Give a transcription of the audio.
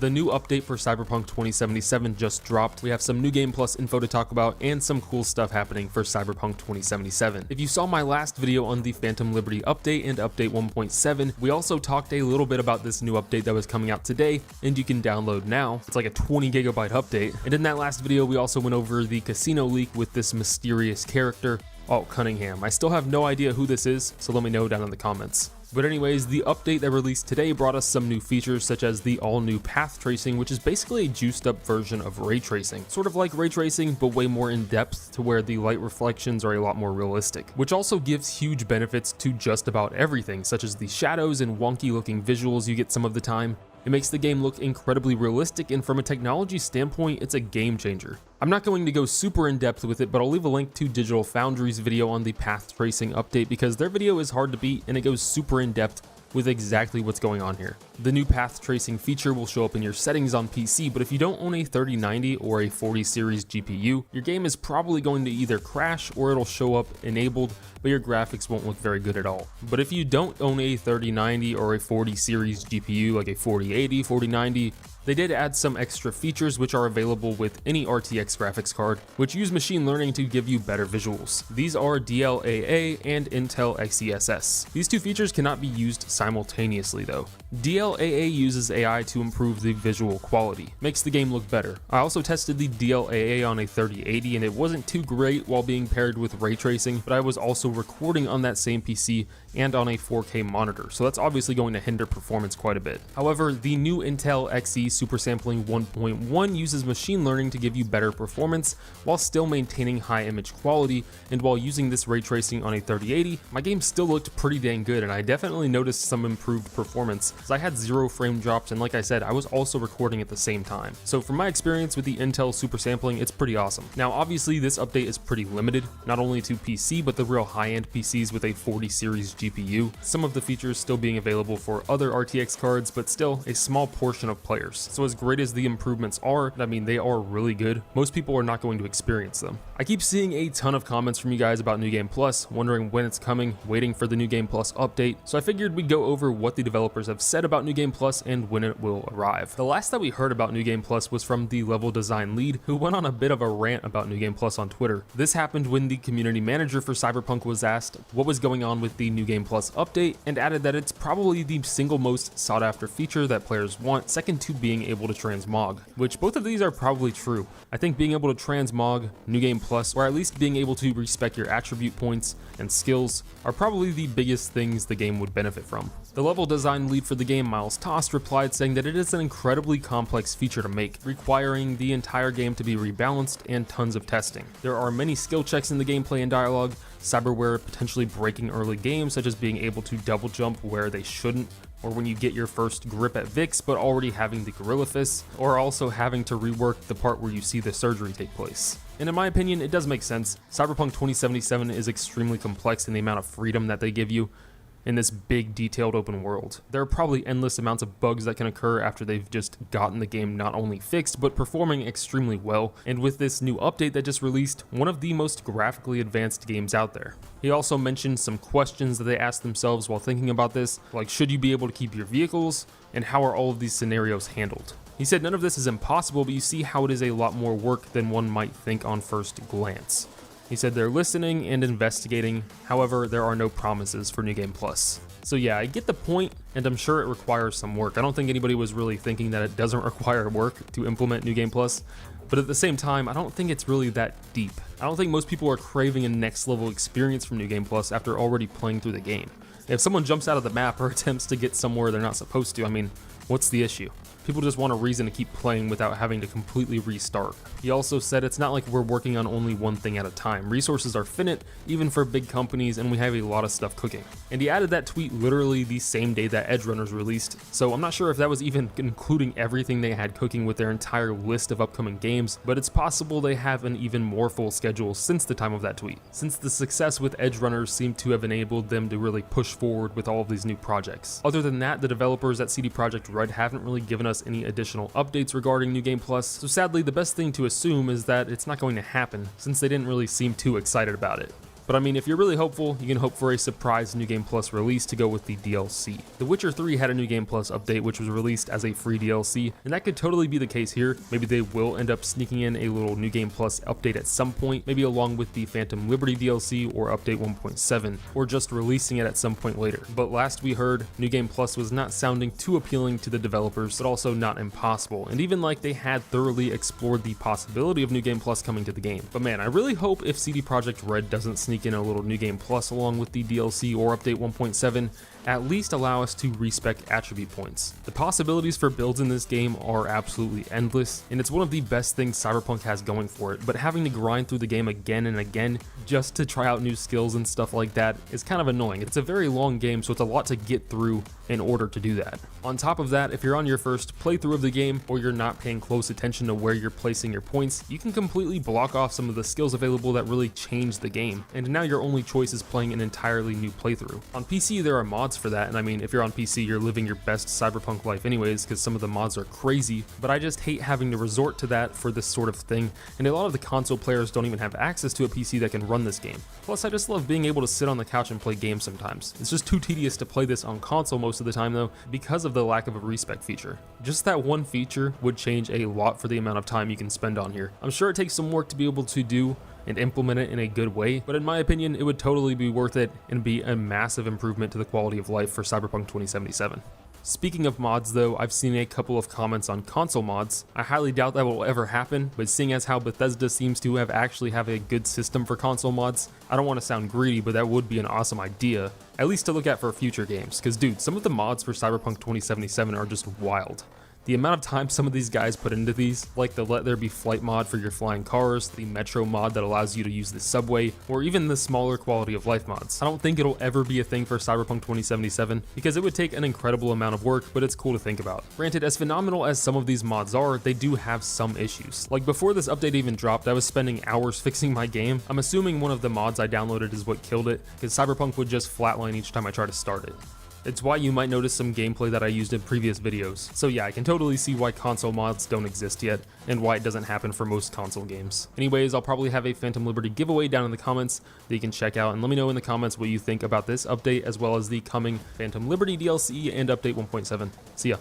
The new update for Cyberpunk 2077 just dropped. We have some new game plus info to talk about and some cool stuff happening for Cyberpunk 2077. If you saw my last video on the Phantom Liberty update and update 1.7, we also talked a little bit about this new update that was coming out today and you can download now. It's like a 20 gigabyte update. And in that last video, we also went over the casino leak with this mysterious character, Alt Cunningham. I still have no idea who this is, so let me know down in the comments. But anyways, the update that released today brought us some new features such as the all-new path tracing, which is basically a juiced up version of ray tracing. Sort of like ray tracing, but way more in depth to where the light reflections are a lot more realistic, which also gives huge benefits to just about everything, such as the shadows and wonky looking visuals you get some of the time. It makes the game look incredibly realistic, and from a technology standpoint, it's a game changer. I'm not going to go super in depth with it, but I'll leave a link to Digital Foundry's video on the path tracing update because their video is hard to beat and it goes super in depth with exactly what's going on here. The new path tracing feature will show up in your settings on PC, but if you don't own a 3090 or a 40 series GPU, your game is probably going to either crash or it'll show up enabled, but your graphics won't look very good at all. But if you don't own a 3090 or a 40 series GPU like a 4080, 4090, they did add some extra features which are available with any RTX graphics card, which use machine learning to give you better visuals. These are DLAA and Intel XeSS. These two features cannot be used simultaneously though. DLAA uses AI to improve the visual quality, makes the game look better. I also tested the DLAA on a 3080 and it wasn't too great while being paired with ray tracing, but I was also recording on that same PC and on a 4K monitor, so that's obviously going to hinder performance quite a bit. However, the new Intel Xe Super Sampling 1.1 uses machine learning to give you better performance while still maintaining high image quality, and while using this ray tracing on a 3080, my game still looked pretty dang good and I definitely noticed some improved performance as I had 0 frame drops, and like I said, I was also recording at the same time. So from my experience with the Intel Super Sampling, it's pretty awesome. Now obviously this update is pretty limited, not only to PC but the real high-end PCs with a 40 series GPU. Some of the features still being available for other RTX cards, but still a small portion of players. So as great as the improvements are, I mean they are really good, most people are not going to experience them. I keep seeing a ton of comments from you guys about New Game Plus, wondering when it's coming, waiting for the New Game Plus update, so I figured we'd go over what the developers have said about New Game Plus and when it will arrive. The last that we heard about New Game Plus was from the level design lead, who went on a bit of a rant about New Game Plus on Twitter. This happened when the community manager for Cyberpunk was asked what was going on with the New Game Plus update, and added that it's probably the single most sought after feature that players want, second to being able to transmog, which both of these are probably true. I think being able to transmog, New Game Plus, or at least being able to respec your attribute points and skills are probably the biggest things the game would benefit from. The level design lead for the game, Miles Tost, replied saying that it is an incredibly complex feature to make, requiring the entire game to be rebalanced and tons of testing. There are many skill checks in the gameplay and dialogue, cyberware potentially breaking early games, such as being able to double jump where they shouldn't, or when you get your first grip at Vix but already having the gorilla fist, or also having to rework the part where you see the surgery take place. And in my opinion, it does make sense. Cyberpunk 2077 is extremely complex in the amount of freedom that they give you in this big detailed open world. There are probably endless amounts of bugs that can occur after they've just gotten the game not only fixed, but performing extremely well, and with this new update that just released, one of the most graphically advanced games out there. He also mentioned some questions that they asked themselves while thinking about this, like should you be able to keep your vehicles, and how are all of these scenarios handled? He said none of this is impossible, but you see how it is a lot more work than one might think on first glance. He said they're listening and investigating, however, there are no promises for New Game Plus. So yeah, I get the point, and I'm sure it requires some work. I don't think anybody was really thinking that it doesn't require work to implement New Game Plus, but at the same time, I don't think it's really that deep. I don't think most people are craving a next level experience from New Game Plus after already playing through the game. If someone jumps out of the map or attempts to get somewhere they're not supposed to, I mean, what's the issue? People just want a reason to keep playing without having to completely restart. He also said it's not like we're working on only one thing at a time. Resources are finite, even for big companies, and we have a lot of stuff cooking. And he added that tweet literally the same day that Edge Runners released, so I'm not sure if that was even including everything they had cooking with their entire list of upcoming games, but it's possible they have an even more full schedule since the time of that tweet, since the success with Edge Runners seemed to have enabled them to really push forward with all of these new projects. Other than that, the developers at CD Projekt Red haven't really given us any additional updates regarding New Game Plus, so sadly the best thing to assume is that it's not going to happen, since they didn't really seem too excited about it. But I mean, if you're really hopeful, you can hope for a surprise New Game Plus release to go with the DLC. The Witcher 3 had a New Game Plus update which was released as a free DLC, and that could totally be the case here. Maybe they will end up sneaking in a little New Game Plus update at some point, maybe along with the Phantom Liberty DLC or update 1.7, or just releasing it at some point later. But last we heard, New Game Plus was not sounding too appealing to the developers, but also not impossible, and even like they had thoroughly explored the possibility of New Game Plus coming to the game. But man, I really hope if CD Projekt Red doesn't sneak in a little New Game Plus along with the DLC or update 1.7, at least allow us to respec attribute points. The possibilities for builds in this game are absolutely endless, and it's one of the best things Cyberpunk has going for it, but having to grind through the game again and again just to try out new skills and stuff like that is kind of annoying. It's a very long game, so it's a lot to get through in order to do that. On top of that, if you're on your first playthrough of the game or you're not paying close attention to where you're placing your points, you can completely block off some of the skills available that really change the game, and now your only choice is playing an entirely new playthrough. On PC, there are mods for that, and I mean, if you're on PC, you're living your best Cyberpunk life anyways, because some of the mods are crazy, but I just hate having to resort to that for this sort of thing, and a lot of the console players don't even have access to a PC that can run this game. Plus, I just love being able to sit on the couch and play games sometimes. It's just too tedious to play this on console most of the time though, because of the lack of a respec feature. Just that one feature would change a lot for the amount of time you can spend on here. I'm sure it takes some work to be able to do and implement it in a good way, but in my opinion, it would totally be worth it and be a massive improvement to the quality of life for Cyberpunk 2077. Speaking of mods though, I've seen a couple of comments on console mods. I highly doubt that will ever happen, but seeing as how Bethesda seems to actually have a good system for console mods, I don't want to sound greedy, but that would be an awesome idea, at least to look at for future games, because dude, some of the mods for Cyberpunk 2077 are just wild. The amount of time some of these guys put into these, like the Let There Be Flight mod for your flying cars, the Metro mod that allows you to use the subway, or even the smaller quality of life mods. I don't think it'll ever be a thing for Cyberpunk 2077 because it would take an incredible amount of work, but it's cool to think about. Granted, as phenomenal as some of these mods are, they do have some issues. Like before this update even dropped, I was spending hours fixing my game. I'm assuming one of the mods I downloaded is what killed it, because Cyberpunk would just flatline each time I try to start it. It's why you might notice some gameplay that I used in previous videos. So yeah, I can totally see why console mods don't exist yet, and why it doesn't happen for most console games. Anyways, I'll probably have a Phantom Liberty giveaway down in the comments that you can check out, and let me know in the comments what you think about this update, as well as the coming Phantom Liberty DLC and update 1.7. See ya.